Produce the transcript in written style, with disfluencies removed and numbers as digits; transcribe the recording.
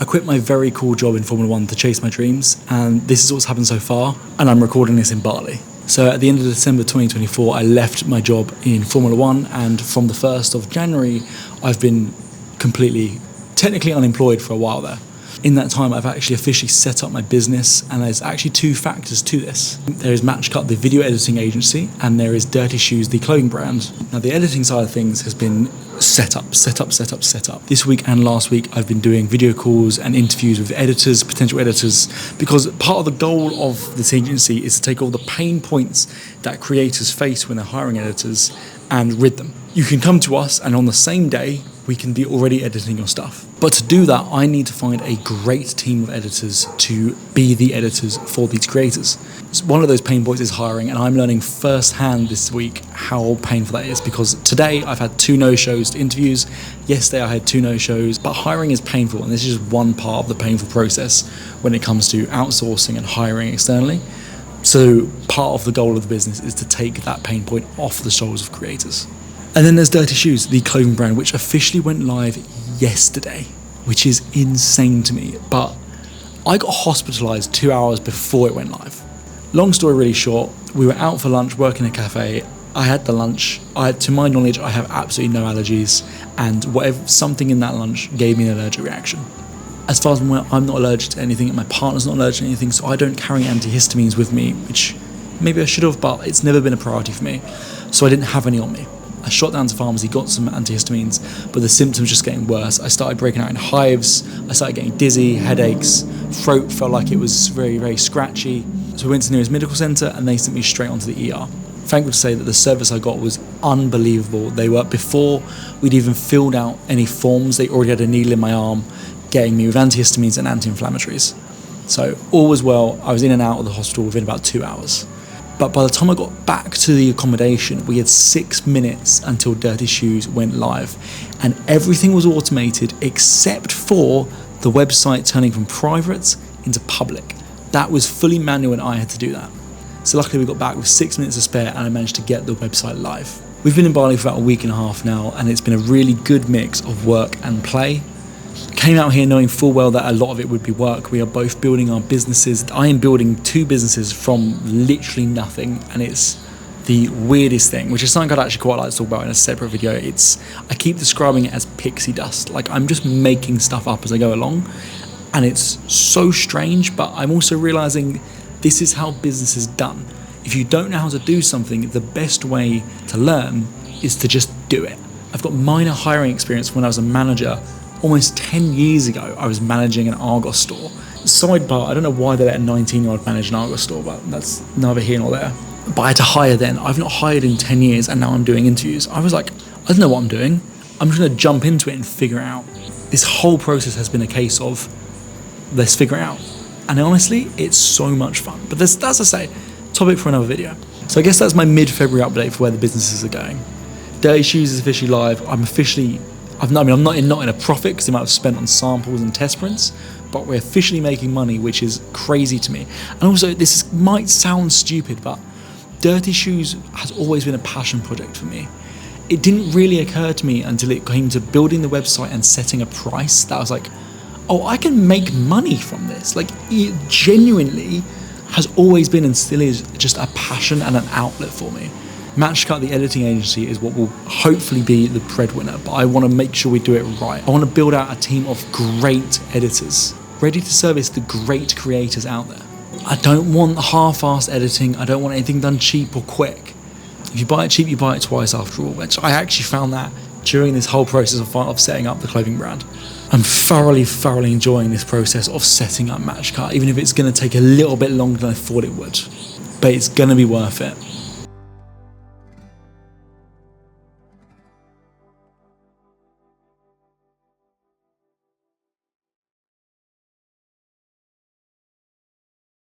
quit my very cool job in Formula 1 to chase my dreams, and this is what's happened so far, and I'm recording this in Bali. So at the end of December 2024, I left my job in Formula 1, and from the 1st of January, I've been technically unemployed for a while there. In that time, I've actually officially set up my business, and there's actually two factors to this. There is Matchcut, the video editing agency, and there is Dirty Shoes, the clothing brand. Now, the editing side of things has been set up. This week and last week, I've been doing video calls and interviews with editors, potential editors, because part of the goal of this agency is to take all the pain points that creators face when they're hiring editors and rid them. You can come to us, and on the same day, we can be already editing your stuff. But to do that, I need to find a great team of editors to be the editors for these creators. So one of those pain points is hiring, and I'm learning firsthand this week how painful that is, because today I've had 2 no-shows to interviews. Yesterday I had 2 no-shows, but hiring is painful, and this is just one part of the painful process when it comes to outsourcing and hiring externally. So part of the goal of the business is to take that pain point off the shoulders of creators. And then there's Dirty Shoes, the clothing brand, which officially went live yesterday, which is insane to me. But I got hospitalized 2 hours before it went live. Long story really short, we were out for lunch, working in a cafe. I had the lunch. To my knowledge, I have absolutely no allergies, and something in that lunch gave me an allergic reaction. As far as I'm aware, I'm not allergic to anything, and my partner's not allergic to anything, so I don't carry antihistamines with me, which maybe I should have, but it's never been a priority for me. So I didn't have any on me. I shot down to pharmacy, got some antihistamines, but the symptoms just getting worse. I started breaking out in hives. I started getting dizzy, headaches, throat felt like it was very, very scratchy. So we went to the nearest medical centre, and they sent me straight onto the ER. Thankful to say that the service I got was unbelievable. They were, before we'd even filled out any forms, they already had a needle in my arm, getting me with antihistamines and anti-inflammatories. So all was well. I was in and out of the hospital within about 2 hours. But by the time I got back to the accommodation, we had 6 minutes until Dirty Shoes went live. And everything was automated except for the website turning from private into public. That was fully manual, and I had to do that. So luckily we got back with 6 minutes to spare, and I managed to get the website live. We've been in Bali for about a week and a half now, and it's been a really good mix of work and play. Came out here knowing full well that a lot of it would be work. We are both building our businesses. I am building 2 businesses from literally nothing, and it's the weirdest thing, which is something I'd actually quite like to talk about in a separate video. I keep describing it as pixie dust. Like, I'm just making stuff up as I go along, and it's so strange, but I'm also realizing this is how business is done. If you don't know how to do something, the best way to learn is to just do it. I've got minor hiring experience when I was a manager. Almost 10 years ago, I was managing an Argos store. Sidebar, I don't know why they let a 19-year-old manage an Argos store, but that's neither here nor there. But I had to hire then. I've not hired in 10 years, and now I'm doing interviews. I was like, I don't know what I'm doing. I'm just going to jump into it and figure it out. This whole process has been a case of, let's figure it out. And honestly, it's so much fun. But that's, as I say, topic for another video. So I guess that's my mid-February update for where the businesses are going. Dirty Shoes is officially live. I'm not in a profit because the amount I've spent on samples and test prints, but we're officially making money, which is crazy to me. And also, might sound stupid, but Dirty Shoes has always been a passion project for me. It didn't really occur to me until it came to building the website and setting a price that I was like, oh, I can make money from this. Like, it genuinely has always been and still is just a passion and an outlet for me. Matchcut, the editing agency, is what will hopefully be the breadwinner, but I want to make sure we do it right. I want to build out a team of great editors, ready to service the great creators out there. I don't want half-assed editing. I don't want anything done cheap or quick. If you buy it cheap, you buy it twice after all, which I actually found that during this whole process of setting up the clothing brand. I'm thoroughly enjoying this process of setting up Matchcut, even if it's going to take a little bit longer than I thought it would. But it's going to be worth it.